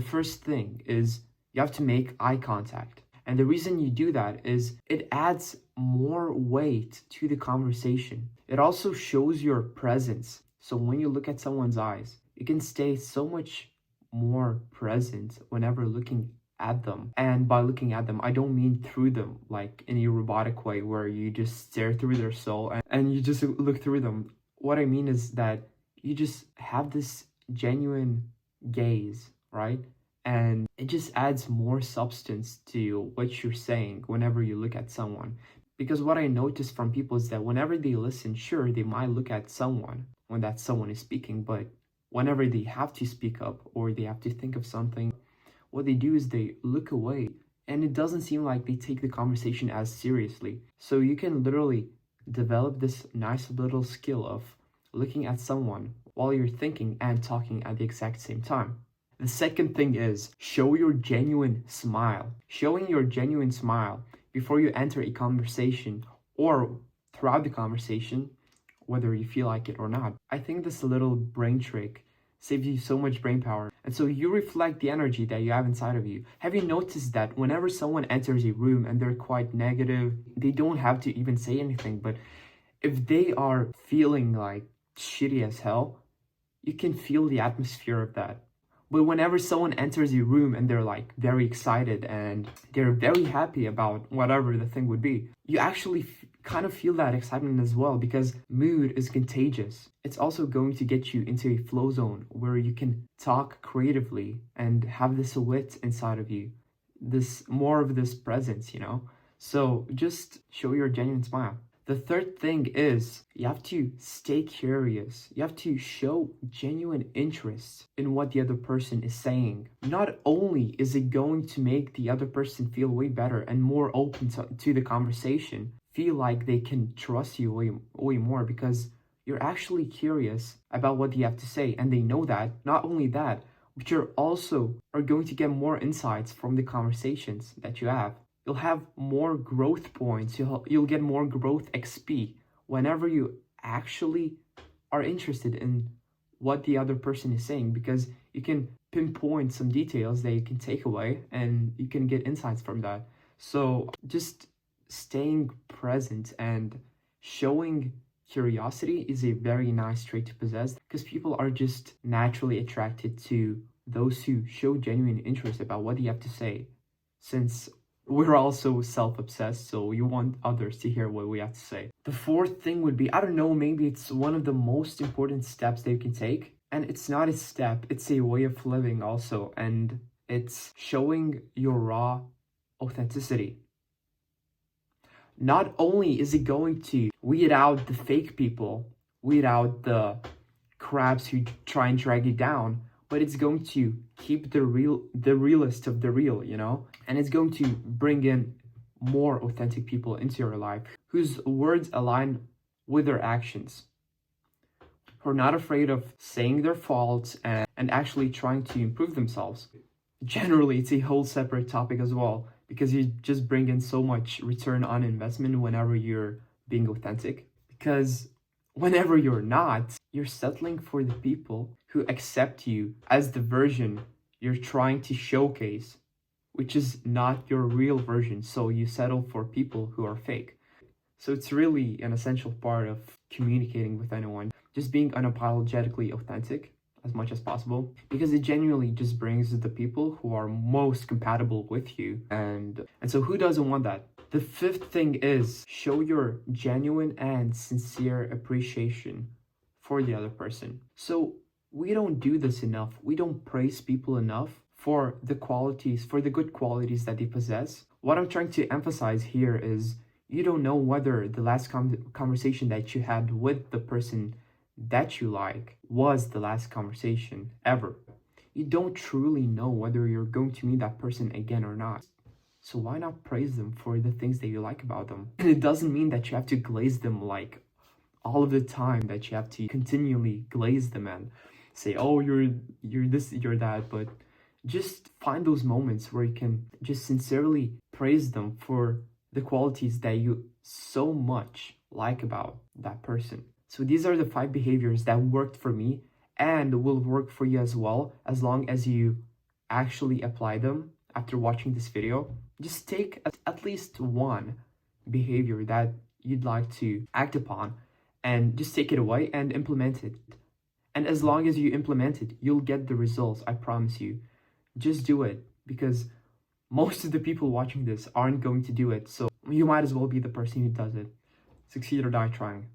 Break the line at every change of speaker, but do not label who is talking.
The first thing is you have to make eye contact. And the reason you do that is it adds more weight to the conversation. It also shows your presence. So when you look at someone's eyes, you can stay so much more present whenever looking at them. And by looking at them, I don't mean through them, like in a robotic way where you just stare through their soul and you just look through them. What I mean is that you just have this genuine gaze, right? And it just adds more substance to what you're saying whenever you look at someone. Because what I notice from people is that whenever they listen, sure, they might look at someone when that someone is speaking, but whenever they have to speak up or they have to think of something, what they do is they look away, and it doesn't seem like they take the conversation as seriously. So you can literally develop this nice little skill of looking at someone while you're thinking and talking at the exact same time. The second thing is show your genuine smile. Showing your genuine smile before you enter a conversation or throughout the conversation, whether you feel like it or not. I think this little brain trick saves you so much brain power. And so you reflect the energy that you have inside of you. Have you noticed that whenever someone enters a room and they're quite negative, they don't have to even say anything, but if they are feeling like shitty as hell, you can feel the atmosphere of that. But whenever someone enters a room and they're like very excited and they're very happy about whatever the thing would be, you actually kind of feel that excitement as well, because mood is contagious. It's also going to get you into a flow zone where you can talk creatively and have this wit inside of you, this more of this presence, you know? So just show your genuine smile. The third thing is you have to stay curious. You have to show genuine interest in what the other person is saying. Not only is it going to make the other person feel way better and more open to the conversation, feel like they can trust you way more because you're actually curious about what you have to say and they know that. Not only that, but you're also are going to get more insights from the conversations that you have. You'll have more growth points, you'll get more growth XP whenever you actually are interested in what the other person is saying, because you can pinpoint some details that you can take away and you can get insights from that. So just staying present and showing curiosity is a very nice trait to possess, because people are just naturally attracted to those who show genuine interest about what you have to say, since we're also self-obsessed, so we want others to hear what we have to say. The fourth thing would be, I don't know, maybe it's one of the most important steps that you can take. And it's not a step, it's a way of living also. And it's showing your raw authenticity. Not only is it going to weed out the fake people, weed out the crabs who try and drag you down, but it's going to keep the realest of the real, you know? And it's going to bring in more authentic people into your life whose words align with their actions, who are not afraid of saying their faults and actually trying to improve themselves. Generally, it's a whole separate topic as well, because you just bring in so much return on investment whenever you're being authentic. Because whenever you're not, you're settling for the people who accept you as the version you're trying to showcase, which is not your real version. So you settle for people who are fake. So it's really an essential part of communicating with anyone, just being unapologetically authentic as much as possible, because it genuinely just brings the people who are most compatible with you. And so who doesn't want that? The fifth thing is show your genuine and sincere appreciation for the other person. So we don't do this enough. We don't praise people enough for the qualities, for the good qualities that they possess. What I'm trying to emphasize here is you don't know whether the last conversation that you had with the person that you like was the last conversation ever. You don't truly know whether you're going to meet that person again or not. So why not praise them for the things that you like about them? And it doesn't mean that you have to glaze them like all of the time, that you have to continually glaze them and say, oh, you're this, you're that, but just find those moments where you can just sincerely praise them for the qualities that you so much like about that person. So these are the 5 behaviors that worked for me and will work for you as well, as long as you actually apply them after watching this video, just take at least one behavior that you'd like to act upon and just take it away and implement it. And as long as you implement it, you'll get the results, I promise you. Just do it, because most of the people watching this aren't going to do it, so you might as well be the person who does it. Succeed or die trying.